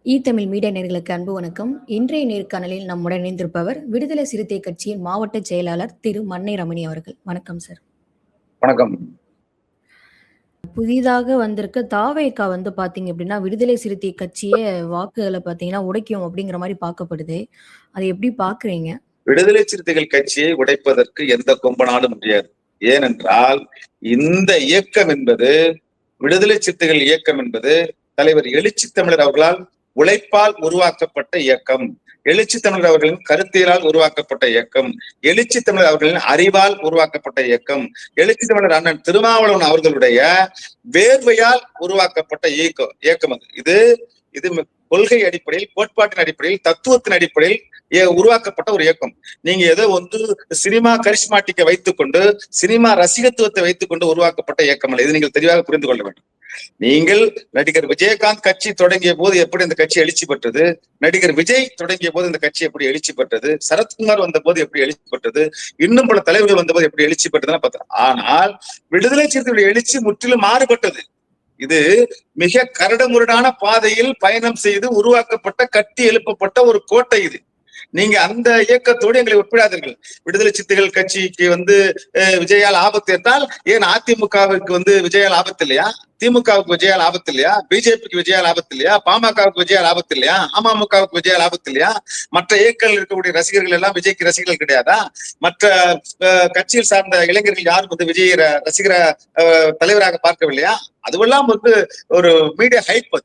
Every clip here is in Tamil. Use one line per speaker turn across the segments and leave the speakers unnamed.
தமிழ் மீடியா நேயர்களுக்கு அன்பு வணக்கம். இன்றைய நேர்காணலில் நம்முடன் இணைந்திருப்பவர் விடுதலை சிறுத்தை கட்சியின் மாவட்ட செயலாளர் திரு மன்னை ரமணி அவர்கள். வணக்கம் சார்.
வணக்கம்.
புதிதாக வந்திருக்க தாவேகா பாத்தீங்க அப்படின்னா விடுதலை சிறுத்தை கட்சியை வாக்குகளை பாத்தீங்கன்னா உடைக்கும் அப்படிங்கிற மாதிரி பார்க்கப்படுது. அதை எப்படி பாக்குறீங்க?
விடுதலை சிறுத்தைகள் கட்சியை உடைப்பதற்கு எந்த கொம்பனாலும் முடியாது. ஏனென்றால் இந்த இயக்கம் என்பது விடுதலை சிறுத்தைகள் இயக்கம் என்பது தலைவர் எழுச்சி தமிழர் அவர்களால் உழைப்பால் உருவாக்கப்பட்ட இயக்கம். எழுச்சி தமிழர் அவர்களின் கருத்தியலால் உருவாக்கப்பட்ட இயக்கம். எழுச்சி தமிழர் அவர்களின் அறிவால் உருவாக்கப்பட்ட இயக்கம். எழுச்சி தமிழர் அண்ணன் திருமாவளவன் அவர்களுடைய வேர்வையால் உருவாக்கப்பட்ட இயக்கம் அது. இது கொள்கை அடிப்படையில், கோட்பாட்டின் அடிப்படையில், தத்துவத்தின் அடிப்படையில் உருவாக்கப்பட்ட ஒரு இயக்கம். நீங்க ஏதோ சினிமா கரிஸ்மாட்டிக்கை வைத்துக் கொண்டு, சினிமா ரசிகத்துவத்தை வைத்துக் கொண்டு உருவாக்கப்பட்ட இயக்கம் அல்ல. இது நீங்கள் தெளிவாக புரிந்து கொள்ள வேண்டும். நீங்கள் நடிகர் விஜயகாந்த் கட்சி தொடங்கிய போது எப்படி இந்த கட்சி எழுச்சி பெற்றது, நடிகர் விஜய் தொடங்கிய போது இந்த கட்சி எப்படி எழுச்சி பெற்றது, சரத்குமார் வந்த போது எப்படி எழுச்சி பெற்றது, இன்னும் பல தலைவர்கள் வந்த போது எப்படி எழுச்சி பெற்றதுன்னு பார்த்தோம். ஆனால் விடுதலை சிறுத்தைகளுடைய எழுச்சி முற்றிலும் மாறுபட்டது. இது மிக கரடுமுரடான பாதையில் பயணம் செய்து உருவாக்கப்பட்ட, கட்டி எழுப்பப்பட்ட ஒரு கோட்டை. இது நீங்க அந்த இயக்கத்தோடு எங்களை ஒப்பிடாதீர்கள். விடுதலை சிறுத்தைகள் கட்சிக்கு விஜயால் ஆபத்து என்றால் ஏன் அதிமுகவுக்கு விஜயால் ஆபத்து இல்லையா? திமுகவுக்கு விஜயால் ஆபத்து இல்லையா? பிஜேபிக்கு விஜயால் ஆபத்து இல்லையா? பாமகவுக்கு விஜயால் ஆபத்து இல்லையா? அமமுகவுக்கு விஜயால் ஆபத்து இல்லையா? மற்ற இயக்கங்கள் இருக்கக்கூடிய ரசிகர்கள் எல்லாம் விஜய்க்கு ரசிகர்கள் கிடையாதா? மற்ற கட்சியில் சார்ந்த இளைஞர்கள் யாரும் விஜய் ரசிகர தலைவராக பார்க்கவில்லையா? அதுவெல்லாம் ஒரு மீடியா ஹைப்.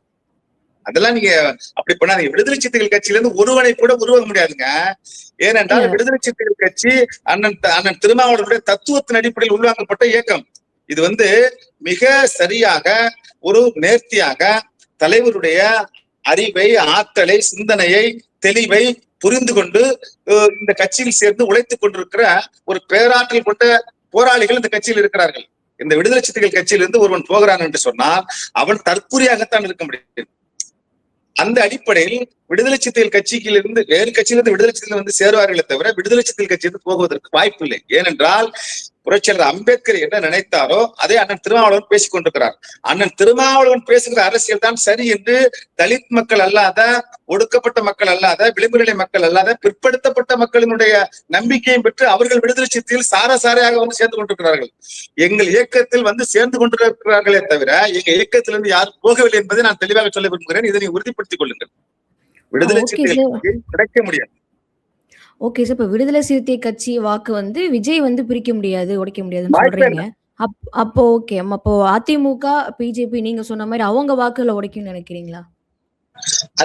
அதெல்லாம் நீங்க அப்படி பண்ணாதீங்க. விடுதலை சிறுத்தைகள் கட்சியில இருந்து ஒருவனை கூட உருவாக முடியாதுங்க. ஏனென்றால் விடுதலை சிறுத்தைகள் கட்சி அண்ணன் திருமாவளவனுடைய தத்துவத்தின் அடிப்படையில் உருவாக்கப்பட்ட இயக்கம். இது மிக சரியாக ஒரு நேர்த்தியாக தலைவருடைய அறிவை, ஆற்றலை, சிந்தனையை, தெளிவை புரிந்து கொண்டு இந்த கட்சியில் சேர்ந்து உழைத்துக் கொண்டிருக்கிற ஒரு பேராற்றல் கொண்ட போராளிகள் இந்த கட்சியில் இருக்கிறார்கள். இந்த விடுதலை சிறுத்தைகள் கட்சியிலிருந்து ஒருவன் போகிறான் என்று சொன்னால் அவன் தற்கூரியாகத்தான் இருக்க முடியும். அந்த அடிப்படையில் விடுதலை சிறுத்தைகள் கட்சியிலிருந்து வேறு கட்சியிலிருந்து விடுதலை சிறுத்தைகள் சேருவார்களே தவிர விடுதலை சிறுத்தைகள் கட்சியிலிருந்து போகுவதற்கு வாய்ப்பு இல்லை. ஏனென்றால் புரட்சியாளர் அம்பேத்கர் என்ன நினைத்தாரோ அதை அண்ணன் திருமாவளவன் பேசிக் கொண்டிருக்கிறார். அண்ணன் திருமாவளவன் பேசுகிற அரசியல் தான் சரி என்று தலித் மக்கள் அல்லாத, ஒடுக்கப்பட்ட மக்கள் அல்லாத, விளிம்பு நிலை மக்கள் அல்லாத, பிற்படுத்தப்பட்ட மக்களினுடைய நம்பிக்கையும் பெற்று அவர்கள் விடுதலை சிறுத்தையில் சாரையாக சேர்ந்து கொண்டிருக்கிறார்கள். எங்கள் இயக்கத்தில் சேர்ந்து கொண்டிருக்கிறார்களே தவிர எங்க இயக்கத்திலிருந்து யாரும் போகவில்லை என்பதை நான் தெளிவாக சொல்ல விரும்புகிறேன். இதனை உறுதிப்படுத்திக் கொள்ளுங்கள். விடுதலை சிறுத்தைகள் கிடைக்க முடியாது.
ஓகே சார், இப்ப விடுதலை சிறுத்தை கட்சி வாக்கு விஜய் பிரிக்க முடியாது, உடைக்க முடியாதுன்னு சொல்றீங்க. அப்போ ஓகே, அப்போ அதிமுக, பிஜேபி நீங்க சொன்ன மாதிரி அவங்க வாக்குகளை உடைக்கும்னு நினைக்கிறீங்களா?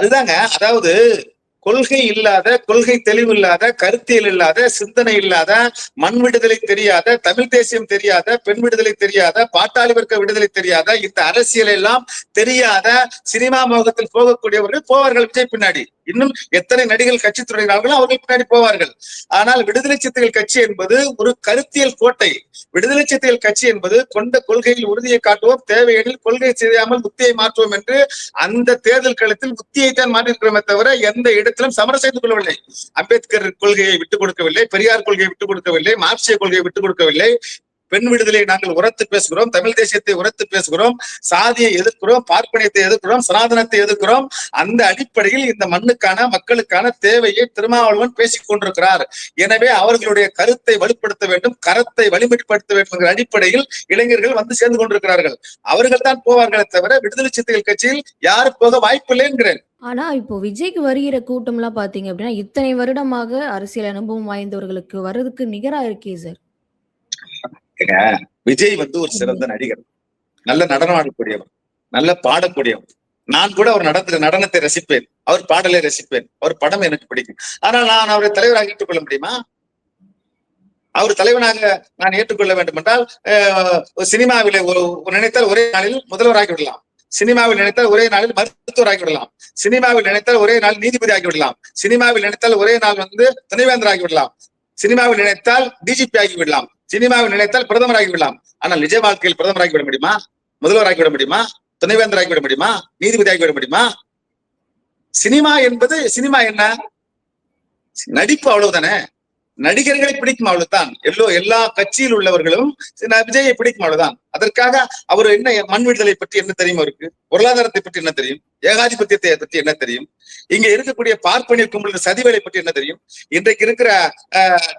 அதுதாங்க. அதாவது கொள்கை இல்லாத, கொள்கை தெளிவு இல்லாத, கருத்தியல் இல்லாத, சிந்தனை இல்லாத, மண் விடுதலை தெரியாத, தமிழ் தேசியம் தெரியாத, பெண் விடுதலை தெரியாத, பாட்டாளி வர்க்க விடுதலை தெரியாத, இந்த அரசியல் எல்லாம் தெரியாத சினிமா மோகத்தில் போகக்கூடியவர்கள் போவார்கள் விஜய் பின்னாடி. இன்னும் எத்தனை நடிகர்கள் கட்சி தொடங்கினார்களோ அவர்கள் பின்னாடி போவார்கள். ஆனால் விடுதலை சிறுத்தைகள் கட்சி என்பது ஒரு கருத்தியல் கோட்டை. விடுதலை சிறுத்தைகள் கட்சி என்பது கொண்ட கொள்கையில் உறுதியை காட்டுவோம், தேவையெனில் கொள்கை செய்யாமல் புத்தியை மாற்றுவோம் என்று அந்த தேர்தல் களத்தில் புத்தியை தான் மாற்றிருக்கிறோமே தவிர எந்த இடத்திலும் சமரம் செய்து கொள்ளவில்லை. அம்பேத்கர் கொள்கையை விட்டுக் கொடுக்கவில்லை, பெரியார் கொள்கையை விட்டுக் கொடுக்கவில்லை, மார்க்சிய கொள்கையை விட்டுக் கொடுக்கவில்லை. பெண் விடுதலை நாங்கள் உரத்து பேசுகிறோம், தமிழ் தேசியத்தை உரத்து பேசுகிறோம், சாதியை எதிர்க்கிறோம், பார்ப்பனியத்தை எதிர்க்கிறோம், சனாதனத்தை எதிர்க்கிறோம். அந்த அடிப்படையில் இந்த மண்ணுக்கான, மக்களுக்கான தேவையை திருமாவளவன் பேசிக் கொண்டிருக்கிறார். எனவே அவர்களுடைய கருத்தை வலுப்படுத்த வேண்டும், கரத்தை வலிமைப்படுத்த வேண்டும் என்கிற அடிப்படையில் இளைஞர்கள் சேர்ந்து கொண்டிருக்கிறார்கள். அவர்கள் தான் போவார்களே தவிர விடுதலை சிறுத்தைகள் கட்சியில் யாரும் போக வாய்ப்பில்லை என்கிறேன்.
ஆனா இப்போ விஜய்க்கு வருகிற கூட்டம் எல்லாம் பாத்தீங்க அப்படின்னா இத்தனை வருடமாக அரசியல் அனுபவம் வாய்ந்தவர்களுக்கு வர்றதுக்கு நிகரா இருக்கே சார்.
விஜய் ஒரு சிறந்த நடிகர், நல்ல நடனம் ஆடக்கூடியவர், நல்ல பாடக்கூடியவர். நான் கூட அவர் நடனத்தை ரசிப்பேன், அவர் பாடலை ரசிப்பேன், அவர் படம் எனக்கு பிடிக்கும். ஆனால் நான் அவரை தலைவராக ஏற்றுக்கொள்ள முடியுமா? அவர் தலைவனாக நான் ஏற்றுக்கொள்ள வேண்டும் என்றால் சினிமாவிலே நினைத்தால் ஒரே நாளில் முதல்வராகி விடலாம், சினிமாவில் நினைத்தால் ஒரே நாளில் மருத்துவராகி விடலாம், சினிமாவில் நினைத்தால் ஒரே நாள் நீதிபதி ஆகி விடலாம், சினிமாவில் நினைத்தால் ஒரே நாள் துணைவேந்தர் ஆகி விடலாம், சினிமாவில் நினைத்தால் டிஜிபி ஆகி விடலாம், சினிமாவில் நினைத்தால் பிரதமராகி விடலாம். ஆனால் நிஜ வாழ்க்கையில் பிரதமராகி விட முடியுமா? முதல்வராகி விட முடியுமா? துணைவேந்தராகி விட முடியுமா? நீதிபதி ஆகி விட முடியுமா? சினிமா என்பது சினிமா என்ன? நடிப்பு, அவ்வளவுதானே. நடிகர்களை பிடிக்கும் அவ்வளவுதான். எல்லா கட்சியில் உள்ளவர்களும் விஜயை பிடிக்கும் அவ்வளவுதான். அதற்காக அவர் என்ன மண் விடுதலை பற்றி என்ன தெரியும், அவருக்கு பொருளாதாரத்தை பற்றி என்ன தெரியும், ஏகாதிபத்தியத்தை பற்றி என்ன தெரியும், இங்க இருக்கக்கூடிய பார்ப்பனிய கும்பல் சதிவேலை பற்றி என்ன தெரியும், இன்றைக்கு இருக்கிற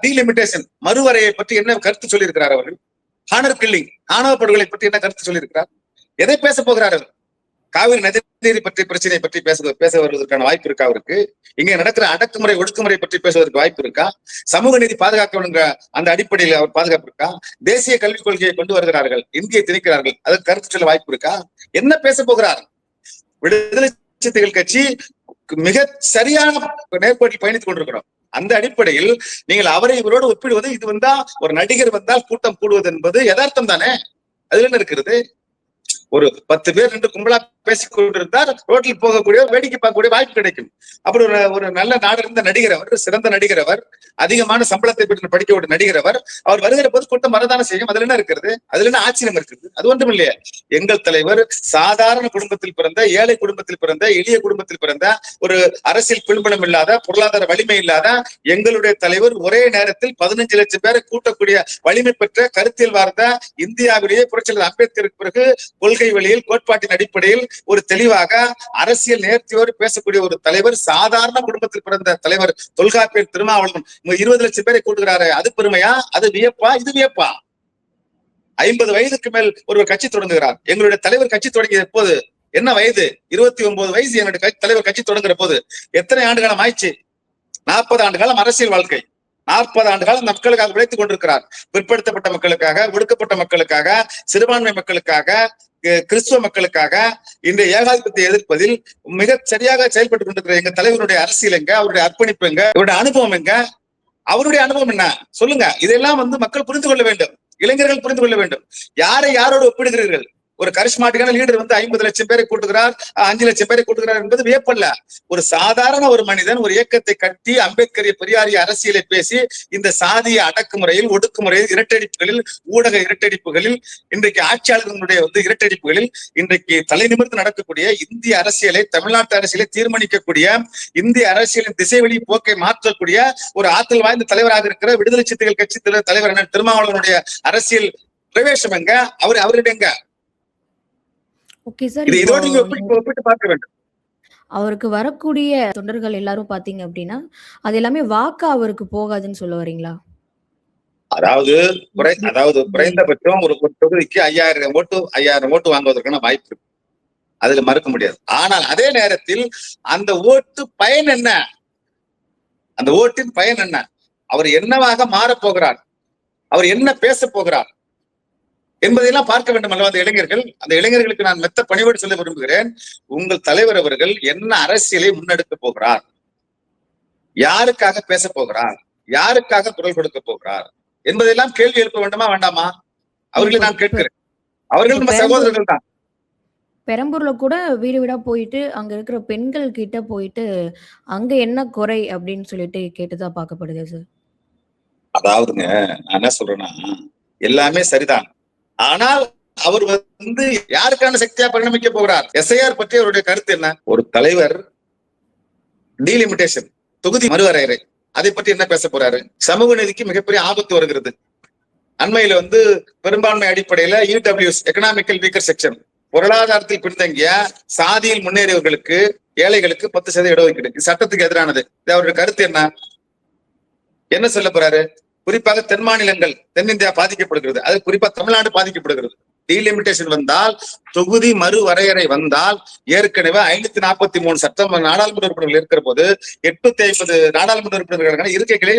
டீலிமிட்டேஷன் மறுவரையை பற்றி என்ன கருத்து சொல்லியிருக்கிறார் அவர்கள், ஹானர் கில்லிங் ஆணவ படுகொலை பற்றி என்ன கருத்து சொல்லியிருக்கிறார், எதை பேச போகிறார் அவர்? காவிரி நதிநீர் பற்றி பிரச்சனை பற்றி பேச வருவதற்கான வாய்ப்பு இருக்கா அவருக்கு? இங்க நடக்கிற அடக்குமுறை ஒடுக்குமுறை பற்றி பேசுவதற்கு வாய்ப்பு இருக்கா? சமூக நீதி பாதுகாக்க அந்த அடிப்படையில் அவர் பாதுகாப்பு இருக்கா? தேசிய கல்விக் கொள்கையை கொண்டு வருகிறார்கள், இந்தியை திணிக்கிறார்கள், அதற்கு கருத்து சொல்ல வாய்ப்பு இருக்கா? என்ன பேச போகிறார்? விடுதலை சிறுத்தைகள் கட்சி மிக சரியான நேர்கோட்டில் பயணித்துக் கொண்டிருக்கிறோம். அந்த அடிப்படையில் நீங்கள் அவரை இவரோடு ஒப்பிடுவது, இது வந்தா ஒரு நடிகர் வந்தால் கூட்டம் கூடுவது என்பது யதார்த்தம் தானே. அதுல என்ன இருக்கிறது? ஒரு 10 பேர் நின்று கும்பலா பேசிக் கொண்டிருந்தால் ரோட்டில் போகக்கூடிய வேடிக்கை பார்க்கக்கூடிய வாய்ப்பு கிடைக்கும். அப்படி ஒரு நல்ல நாடு இருந்த நடிகர் அவர், சிறந்த நடிகர் அவர், அதிகமான சம்பளத்தை பெற்று படிக்கக்கூடிய நடிகர் அவர் வருகிற போது கூட்டம் வரதான செய்யும். அதுல என்ன இருக்கிறது? அதுல என்ன ஆச்சரியம் இருக்குது? அது ஒன்றும் இல்லையா. எங்கள் தலைவர் சாதாரண குடும்பத்தில் பிறந்த, ஏழை குடும்பத்தில் பிறந்த, எளிய குடும்பத்தில் பிறந்த, ஒரு அரசியல் பின்புலம் இல்லாத, பொருளாதார வலிமை இல்லாத எங்களுடைய தலைவர் ஒரே நேரத்தில் 15 லட்சம் பேரை கூட்டக்கூடிய வலிமை பெற்ற, கருத்தியல் வார்ந்த, இந்தியாவிலேயே புரட்சியாளர் அம்பேத்கருக்கு பிறகு கொள்கை வழியில், கோட்பாட்டின் அடிப்படையில் ஒரு தெளிவாக அரசியல் நேர்த்தியோடு பேசக்கூடிய ஒரு தலைவர், சாதாரண குடும்பத்தில் பிறந்த தலைவர் தொல்காப்பியர் திருமாவளவன் 20 லட்சம் பேரை கூட்டுகிறாரு. அது பெருமையா? அது வியப்பா? இது வியப்பா? 50 வயதுக்கு மேல் ஒருவர் கட்சி தொடங்குகிறார். எங்களுடைய தலைவர் கட்சி தொடங்கிய எப்போது? என்ன வயது? 29 வயசு என்னுடைய தலைவர் கட்சி தொடங்குற போது. எத்தனை ஆண்டு காலம் ஆயிடுச்சு? 40 ஆண்டு காலம் அரசியல் வாழ்க்கை. 40 ஆண்டு காலம் மக்களுக்காக உழைத்துக் கொண்டிருக்கிறார். பிற்படுத்தப்பட்ட மக்களுக்காக, ஒடுக்கப்பட்ட மக்களுக்காக, சிறுபான்மை மக்களுக்காக, கிறிஸ்துவ மக்களுக்காக, இன்றைய ஏகாதிபத்தியத்தை எதிர்ப்பதில் மிக சரியாக செயல்பட்டு கொண்டிருக்கிற எங்க தலைவருடைய அரசியல் எங்க, அவருடைய அர்ப்பணிப்பு எங்க, அவருடைய அனுபவம் எங்க, அவருடைய அனுபவம் என்ன சொல்லுங்க. இதெல்லாம் மக்கள் புரிந்து கொள்ள வேண்டும், இளைஞர்கள் புரிந்து கொள்ள வேண்டும். யாரை யாரோடு ஒப்பிடுகிறீர்கள்? ஒரு கரிஸ்மாட்டிக்கான லீடர் 50 லட்சம் பேரை கூட்டுகிறார், 5 லட்சம் பேரை கூட்டுகிறார் என்பது வியப்பல்ல. ஒரு சாதாரண ஒரு மனிதன் ஒரு இயக்கத்தை கட்டி, அம்பேத்கரிய பெரியாரிய அரசியலை பேசி, இந்த சாதிய அடக்குமுறையில், ஒடுக்குமுறையில், இரட்டடிப்புகளில், ஊடக இரட்டடிப்புகளில், இன்றைக்கு ஆட்சியாளர்களுடைய இரட்டடிப்புகளில், இன்றைக்கு தலை நிமிர்ந்து நடக்கக்கூடிய இந்திய அரசியலை, தமிழ்நாட்டு அரசியலை தீர்மானிக்கக்கூடிய, இந்திய அரசியலின் திசைவெளி போக்கை மாற்றக்கூடிய ஒரு ஆற்றல் வாய்ந்த தலைவராக இருக்கிற விடுதலை சிறுத்தைகள் கட்சி தலைவர் அண்ணன் திருமாவளவனுடைய அரசியல் பிரவேசம் எங்க? அவரிடம் எங்க? ஒப்பிட்டு பார்க்க வேண்டும்.
அவருக்கு வரக்கூடிய தொண்டர்கள் எல்லாரும் பாத்தீங்க அப்படின்னா, அது எல்லாமே வாக்கு அவருக்கு போகாதுன்னு சொல்ல வரீங்களா?
அதாவது குறைந்தபட்சம் ஒரு தொகுதிக்கு 5000 ஓட்டு வாங்குவதற்கான வாய்ப்பு இருக்கு. அதுல மறுக்க முடியாது. ஆனால் அதே நேரத்தில் அந்த ஓட்டு பயன் என்ன? அந்த ஓட்டின் பயன் என்ன? அவர் என்னவாக மாறப் போகிறார்? அவர் என்ன பேச போகிறார் என்பதையெல்லாம் பார்க்க வேண்டும் அல்லவா அந்த இளைஞர்களுக்கு நான் மெத்த பணிவோடு சொல்ல விரும்புகிறேன். உங்கள் தலைவர் அவர்கள் என்ன அரசியலை முன்னெடுக்க போகிறார்? யாருக்காக பேச போகிறார்? யாருக்காக குரல் கொடுக்க போகிறார் என்பதெல்லாம் கேள்வி எழுப்ப வேண்டுமா வேண்டாமா? அவர்களை நான் கேட்கிறேன். அவர்கள் நம்ம சகோதரர்கள் தான்.
பெரம்பூர்ல கூட வீடு வீடா போயிட்டு அங்க இருக்கிற பெண்கள் கிட்ட போயிட்டு அங்க என்ன குறை அப்படின்னு சொல்லிட்டு கேட்டுதான் பார்க்கப்படுது சார்.
அதாவதுங்க, நான் என்ன சொல்றேன்னா, எல்லாமே சரிதான். ஆனால் அவர் யாருக்கான சக்தியா பரிணமிக்க போகிறார்? எஸ்ஐஆர் பற்றி அவருடைய கருத்து என்ன? ஒரு தலைவர் டீலிமிட்டேஷன், தொகுதி மறுவரையறை, அதை பற்றி என்ன பேச போறாரு? சமூக நீதிக்கு மிகப்பெரிய ஆபத்து வருகிறது. அண்மையில பெரும்பான்மை அடிப்படையில இடபிள்யூஎஸ், எக்கனாமிக்கல் வீக்கர் செக்ஷன், பொருளாதாரத்தில் பின்தங்கிய சாதியில் முன்னேறியவர்களுக்கு, ஏழைகளுக்கு 10% இடஒதுக்கீடு சட்டத்துக்கு எதிரானது. அவருடைய கருத்து என்ன சொல்ல போறாரு? குறிப்பாக தென் மாநிலங்கள், தென்னிந்தியா பாதிக்கப்படுகிறது, அது குறிப்பா தமிழ்நாடு பாதிக்கப்படுகிறது. டீலிமிட்டேஷன் வந்தால், தொகுதி மறுவரையறை வந்தால், ஏற்கனவே 543 சட்டமன்ற நாடாளுமன்ற உறுப்பினர்கள் இருக்கிற போது 850 நாடாளுமன்ற உறுப்பினர்களுக்கான இருக்கைகளை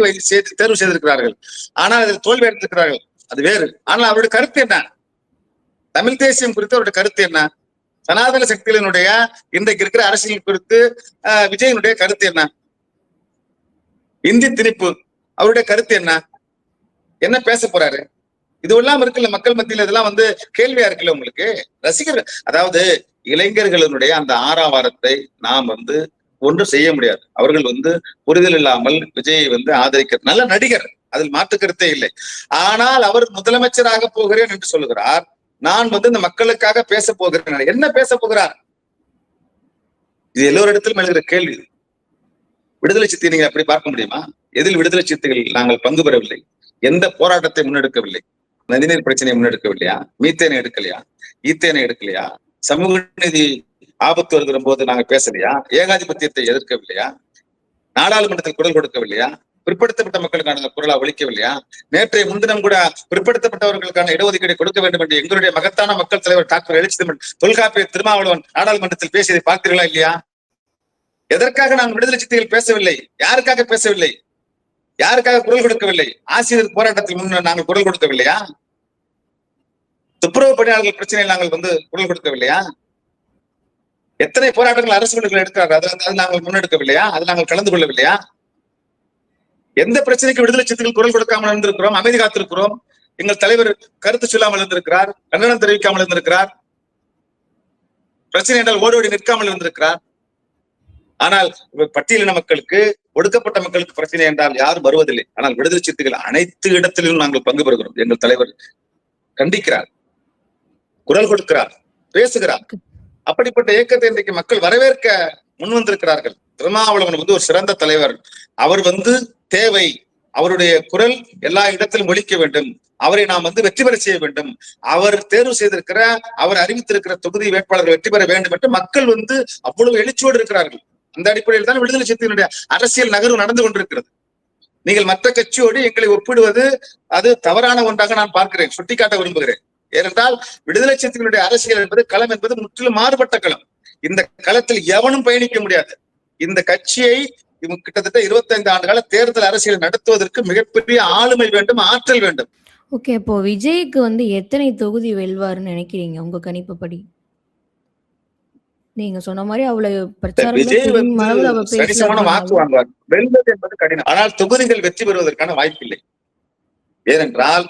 தேர்வு செய்திருக்கிறார்கள். ஆனால் அதில் தோல்வி அடைந்திருக்கிறார்கள், அது வேறு. ஆனால் அவருடைய கருத்து என்ன? தமிழ் தேசியம் குறித்து அவருடைய கருத்து என்ன? சனாதன சக்திகளினுடைய இன்றைக்கு இருக்கிற அரசியல் குறித்து விஜயனுடைய கருத்து என்ன? இந்தி திணிப்பு, அவருடைய கருத்து என்ன? என்ன பேச போறாரு? இதுவெல்லாம் இருக்குல்ல மக்கள் மத்தியில். இதெல்லாம் கேள்வியா இருக்குல்ல உங்களுக்கு. ரசிகர்கள், அதாவது இளைஞர்களுடைய அந்த ஆரவாரத்தை நாம் ஒன்றும் செய்ய முடியாது. அவர்கள் புரிதல் இல்லாமல் விஜயை ஆதரிக்க நல்ல நடிகர், அதில் மாற்று கருத்தே இல்லை. ஆனால் அவர் முதலமைச்சராக போகிறேன் என்று சொல்லுகிறார். நான் இந்த மக்களுக்காக பேச போகிறேன். என்ன பேச போகிறார்? இது எல்லோரிடத்திலும் எழுகிற கேள்வி. விடுதலை சிறுத்தை நீங்க அப்படி பார்க்க முடியுமா? எதில் விடுதலை சிறுத்தைகள் நாங்கள் பங்கு பெறவில்லை? எந்த போராட்டத்தை முன்னெடுக்கவில்லை? நதிநீர் பிரச்சனையை முன்னெடுக்கவில்லையா? மீத்தேனை எடுக்கலையா? ஈத்தேனை எடுக்கலையா? சமூக நீதி ஆபத்து வருகிற போது நாங்க பேசலையா? ஏகாதிபத்தியத்தை எதிர்க்கவில்லையா? நாடாளுமன்றத்தில் குரல் கொடுக்கவில்லையா? பிற்படுத்தப்பட்ட மக்களுக்கான குரலா ஒழிக்கவில்லையா? நேற்றைய முன்தினம் கூட பிற்படுத்தப்பட்டவர்களுக்கான இடஒதுக்கீடை கொடுக்க வேண்டும் என்று எங்களுடைய மகத்தான மக்கள் தலைவர் டாக்டர் எழுச்சி தமிழ் தொல்காப்பிய திருமாவளவன் நாடாளுமன்றத்தில் பேசியதை பார்க்கிறீர்களா இல்லையா? எதற்காக நாங்கள் விடுதலை சிறுத்தைகள் பேசவில்லை? யாருக்காக பேசவில்லை? யாருக்காக குரல் கொடுக்கவில்லை? ஆசிரியர் போராட்டத்தில் முன்னர் நாங்கள் குரல் கொடுக்கவில்லையா? துப்புரவு பணியாளர்கள் பிரச்சனையில் நாங்கள் குரல் கொடுக்கவில்லையா? எத்தனை போராட்டங்கள் அரசு வீடுகள் எடுக்கிறார்கள், அது நாங்கள் முன்னெடுக்கவில்லையா? அது நாங்கள் கலந்து கொள்ளவில்லையா? எந்த பிரச்சனைக்கு விடுதலை சிறுத்தைகள் குரல் கொடுக்காமல் இருந்திருக்கிறோம்? அமைதி காத்திருக்கிறோம். எங்கள் தலைவர் கருத்து சொல்லாமல் இருந்திருக்கிறார், கண்டனம் தெரிவிக்காமல் இருந்திருக்கிறார், பிரச்சனை என்றால் ஓடி நிற்காமல் இருந்திருக்கிறார். ஆனால் பட்டியலின மக்களுக்கு, ஒடுக்கப்பட்ட மக்களுக்கு பிரச்சனை என்றால் யாரும் வருவதில்லை. ஆனால் விடுதலை சிறுத்தைகள் அனைத்து இடத்திலும் நாங்கள் பங்கு பெறுகிறோம். எங்கள் தலைவர் கண்டிக்கிறார், குரல் கொடுக்கிறார், பேசுகிறார். அப்படிப்பட்ட இயக்கத்தை இன்றைக்கு மக்கள் வரவேற்க முன் வந்திருக்கிறார்கள். திருமாவளவன் ஒரு சிறந்த தலைவர். அவர் தேவை. அவருடைய குரல் எல்லா இடத்திலும் ஒலிக்க வேண்டும். அவரை நாம் வெற்றி பெற செய்ய வேண்டும். அவர் தேர்வு செய்திருக்கிற, அவர் அறிவித்திருக்கிற தொகுதி வேட்பாளர்கள் வெற்றி பெற வேண்டும் என்று மக்கள் அவ்வளவு எழுச்சியோடு இருக்கிறார்கள். அந்த அடிப்படையில் தான் விடுதலை சிறுத்தைகளுடைய அரசியல் நகர்வு நடந்து கொண்டிருக்கிறது. நீங்கள் மற்ற கட்சியோடு எங்களை ஒப்பிடுவது அது தவறான ஒன்றாக நான் பார்க்கிறேன், சுட்டிக்காட்ட விரும்புகிறேன். ஏனென்றால் விடுதலை சிறுத்தைகளுடைய அரசியல் என்பது, களம் என்பது முற்றிலும் மாறுபட்ட களம். இந்த களத்தில் எவனும் பயணிக்க முடியாது. இந்த கட்சியை கிட்டத்தட்ட 25 ஆண்டுகால தேர்தல் அரசியல் நடத்துவதற்கு மிகப்பெரிய ஆளுமை வேண்டும், ஆற்றல் வேண்டும்.
ஓகே, அப்போ விஜய்க்கு எத்தனை தொகுதி வெல்வாருன்னு நினைக்கிறீங்க உங்க கணிப்புப்படி? நீங்க சொன்ன மாதிரி அவ்வளவு
விஜய் சரிசமான வாக்கு வாங்குவார். வெல்வது என்பது கடினம். ஆனால் தொகுதிகள் வெற்றி பெறுவதற்கான வாய்ப்பில்லை. ஏனென்றால்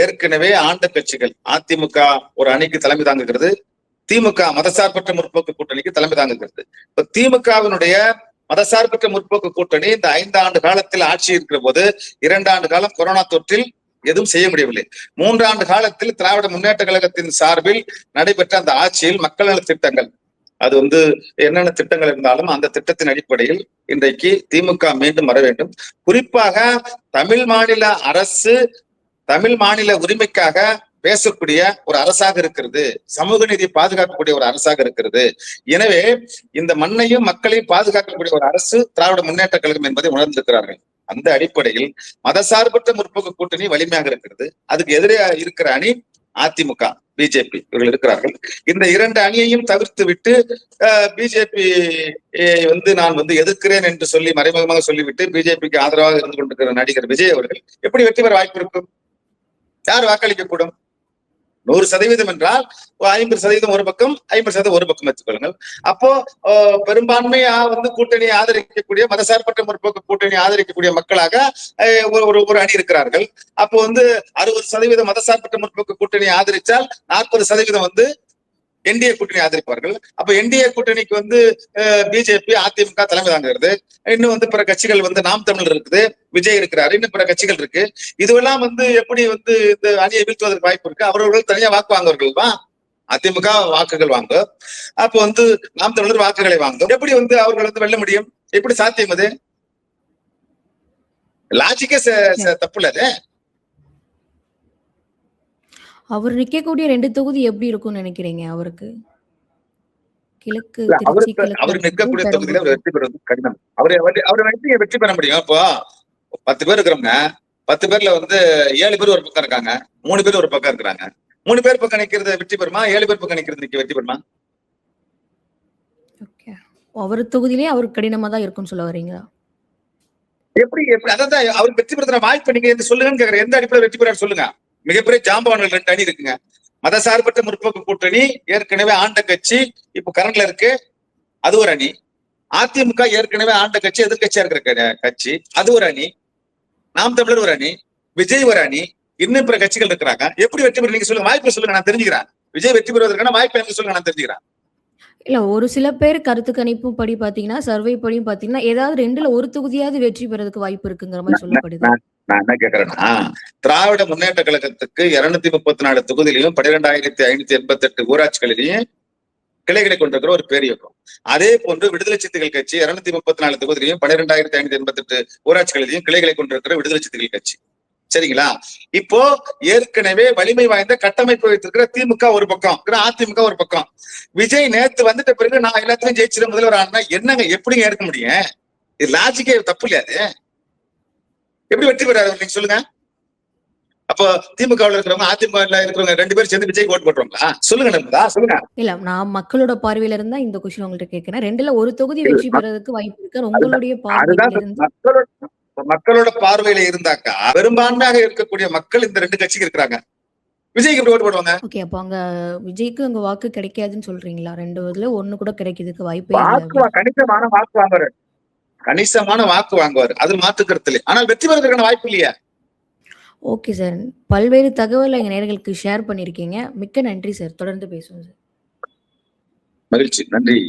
ஏற்கனவே ஆண்ட கட்சிகள், அதிமுக ஒரு அணிக்கு தலைமை தாங்குகிறது, திமுக மதசார்பற்ற முற்போக்கு கூட்டணிக்கு தலைமை தாங்குகிறது. இப்ப திமுகவினுடைய மதசார்பற்ற முற்போக்கு கூட்டணி இந்த 5 ஆண்டு காலத்தில் ஆட்சி இருக்கிற போது 2 ஆண்டு காலம் கொரோனா தொற்றில் எதுவும் செய்ய முடியவில்லை. 3 ஆண்டு காலத்தில் திராவிட முன்னேற்ற கழகத்தின் சார்பில் நடைபெற்ற அந்த ஆட்சியில் மக்கள் நல திட்டங்கள், அது என்னென்ன திட்டங்கள் இருந்தாலும் அந்த திட்டத்தின் அடிப்படையில் இன்றைக்கு திமுக மீண்டும் வர வேண்டும். குறிப்பாக தமிழ் மாநில அரசு தமிழ் மாநில உரிமைக்காக பேசக்கூடிய ஒரு அரசாக இருக்கிறது, சமூக நீதியை பாதுகாக்கக்கூடிய ஒரு அரசாக இருக்கிறது. எனவே இந்த மண்ணையும் மக்களையும் பாதுகாக்கக்கூடிய ஒரு அரசு திராவிட முன்னேற்ற கழகம் என்பதை உணர்ந்திருக்கிறார்கள். அந்த அடிப்படையில் மதசார்பற்ற முற்போக்கு கூட்டணி வலிமையாக இருக்கிறது. அதுக்கு எதிரே இருக்கிற அணி அதிமுக, பிஜேபி இவர்கள் இருக்கிறார்கள். இந்த 2 அணியையும் தவிர்த்து விட்டு பிஜேபி நான் எதிர்க்கிறேன் என்று சொல்லி மறைமுகமாக சொல்லிவிட்டு பிஜேபிக்கு ஆதரவாக இருந்து கொண்டிருக்கிற நடிகர் விஜய் அவர்கள் எப்படி வெற்றி பெற வாய்ப்பு இருக்கும்? யார் வாக்களிக்க கூடும்? 100% என்றால் 50% ஒரு பக்கம், 50% ஒரு பக்கம் வச்சுக்கொள்ளுங்கள். அப்போ பெரும்பான்மையா கூட்டணியை ஆதரிக்கக்கூடிய, மதசார்பற்ற முற்போக்கு கூட்டணியை ஆதரிக்கக்கூடிய மக்களாக ஒரு அணி இருக்கிறார்கள். அப்போ 60% மதசார்பற்ற முற்போக்கு கூட்டணியை ஆதரித்தால் 40% என்டிஏ கூட்டணி ஆதரிப்பார்கள். அப்ப என்டிஏ கூட்டணிக்கு பிஜேபி, அதிமுக தலைமை தாங்குகிறது. இன்னும் பிற கட்சிகள் நாம் தமிழர் இருக்குது, விஜய் இருக்கிறாரு, இன்னும் பிற கட்சிகள் இருக்கு. இதுவெல்லாம் எப்படி இந்த அணியை வீழ்த்துவதற்கு வாய்ப்பு இருக்கு? அவர்கள் தனியா வாக்கு வாங்குவார்கள் வா, அதிமுக வாக்குகள் வாங்க, அப்போ நாம் தமிழர் வாக்குகளை வாங்கும். எப்படி அவர்கள் வெல்ல முடியும்? எப்படி சாத்தியம்? அது லாஜிக்கே தப்பு இல்ல. அது
அவர் நிக்கக்கூடிய 2 தொகுதி எப்படி இருக்கும்னு நினைக்கிறீங்க? அவருக்கு கிழக்கு,
அவர் நிற்கக்கூடிய தொகுதியில வெற்றி பெறுவது கடினம். அவரை வெற்றி பெற முடியும். இப்போ 10 பேர் இருக்கிறவங்க, 10 பேர்ல 7 பேர் ஒரு பக்கம் இருக்காங்க, 3 பேர் ஒரு பக்கம் இருக்கிறாங்க. 3 பேர் பக்கம் நிக்கிறது வெற்றி பெறுமா? 7 பேர் பக்கம் நிக்கிறது வெற்றி பெறுமா?
அவர் தொகுதியிலே அவருக்கு கடினமா தான் இருக்கும்னு சொல்ல வரீங்களா?
எப்படி அதான் அவருக்கு வெற்றி பெறுற வாய்ப்பு நீங்க சொல்லுங்கன்னு கேக்குறேன். எந்த அடிப்படையில் வெற்றி பெறாரு சொல்லுங்க. மிகப்பெரிய ஜாம்பவான்கள் 2 அணி இருக்குங்க. மதசார்பற்ற முற்போக்கு கூட்டணி ஏற்கனவே ஆண்ட கட்சி, இப்ப கரண்ட்ல இருக்கு, அது ஒரு அணி. அதிமுக ஏற்கனவே ஆண்ட கட்சி, எதிர்கட்சியா இருக்கிற கட்சி, அது ஒரு அணி. நாம் தமிழர் ஒரு அணி, விஜய் ஒரு அணி, இன்னும் பிற கட்சிகள் இருக்கிறாங்க. எப்படி வெற்றி பெற நீங்க சொல்லுங்க, வாய்ப்பு சொல்லுங்க, நான் தெரிஞ்சுக்கிறேன். விஜய் வெற்றி பெறுவதற்கான வாய்ப்பு எனக்கு சொல்லுங்க, நான் தெரிஞ்சுக்கிறேன்.
இல்ல, ஒரு சில பேர் கருத்து கணிப்பு படி பாத்தீங்கன்னா, சர்வே படியும் பாத்தீங்கன்னா, ஏதாவது 2ல ஒரு தொகுதியாவது வெற்றி பெறதுக்கு வாய்ப்பு இருக்குங்கிற மாதிரி சொல்லப்படுது.
நான் என்ன கேக்குறேன்னா, திராவிட முன்னேற்ற கழகத்துக்கு 234 தொகுதியிலையும் 12,588 ஊராட்சிகளிலையும் கிளைகளை கொண்டிருக்கிற ஒரு பேரியக்கம். அதே போன்று விடுதலை சிறுத்தைகள் கட்சி 234 தொகுதியிலையும் 12,588 ஊராட்சிகளிலையும் கிளைகளை கொண்டிருக்கிற விடுதலை சிறுத்தைகள் கட்சி. சரிங்களா? இப்போ ஏற்கனவே வலிமை வாய்ந்த கட்டமைப்பு வைத்திருக்கிற திமுக ஒரு பக்கம், அதிமுக ஒரு பக்கம். விஜய் நேத்து வந்துட்ட பிறகு நான் எல்லாத்தையும் ஜெயிச்சிட முதல்வர் ஆனா என்னங்க, எப்படிங்க ஏற்க முடியும்? இது லாஜிக்கே தப்பு இல்லையா? அது எப்படி வெற்றி பெறாரு நீங்க சொல்லுங்க? அப்போ திமுகவில் இருக்கிறவங்க அதிமுக இருக்கிறவங்க 2 பேரும் சேர்ந்து விஜய் ஓட்டு போட்டுருவாங்களா? சொல்லுங்க நண்பா, சொல்லுங்க.
இல்ல நான் மக்களோட பார்வையில இருந்தா இந்த கொஸ்டின் உங்கள்ட்ட கேட்கிறேன். 2ல ஒரு தொகுதி வெற்றி பெறதுக்கு வாய்ப்பு இருக்கு. உங்களுடைய
அதுதான்
பார்வையில இருந்து
மக்களோட பார்வையில இருந்தாக்கா பெரும்பான்மையாக இருக்கக்கூடிய மக்கள் இந்த 2 கட்சிக்கு இருக்கிறாங்க. விஜய்க்கு எப்படி ஓட்டு போடுவாங்க?
ஓகே. அப்ப அங்க விஜய்க்கு அங்க வாக்கு கிடைக்காதுன்னு சொல்றீங்களா? 2 இதுல 1 கூட கிடைக்கிறதுக்கு வாய்ப்பே இல்ல
வாக்கு
அப்படின்னு.
கணிசமான வாக்கு வாங்குவாரு. கணிசமான வாக்கு வாங்குவாரு. அது மாற்று கருத்து இல்லை. ஆனால் வெற்றி பெறுவதற்கான வாய்ப்பு இல்லையா?
Okay sir. பல்வேறு தகவல எங்க நேயர்களுக்கு ஷேர் பண்ணியிருக்கீங்க. மிக்க நன்றி சார். தொடர்ந்து பேசுவோம் சார்.
மகிழ்ச்சி. நன்றி.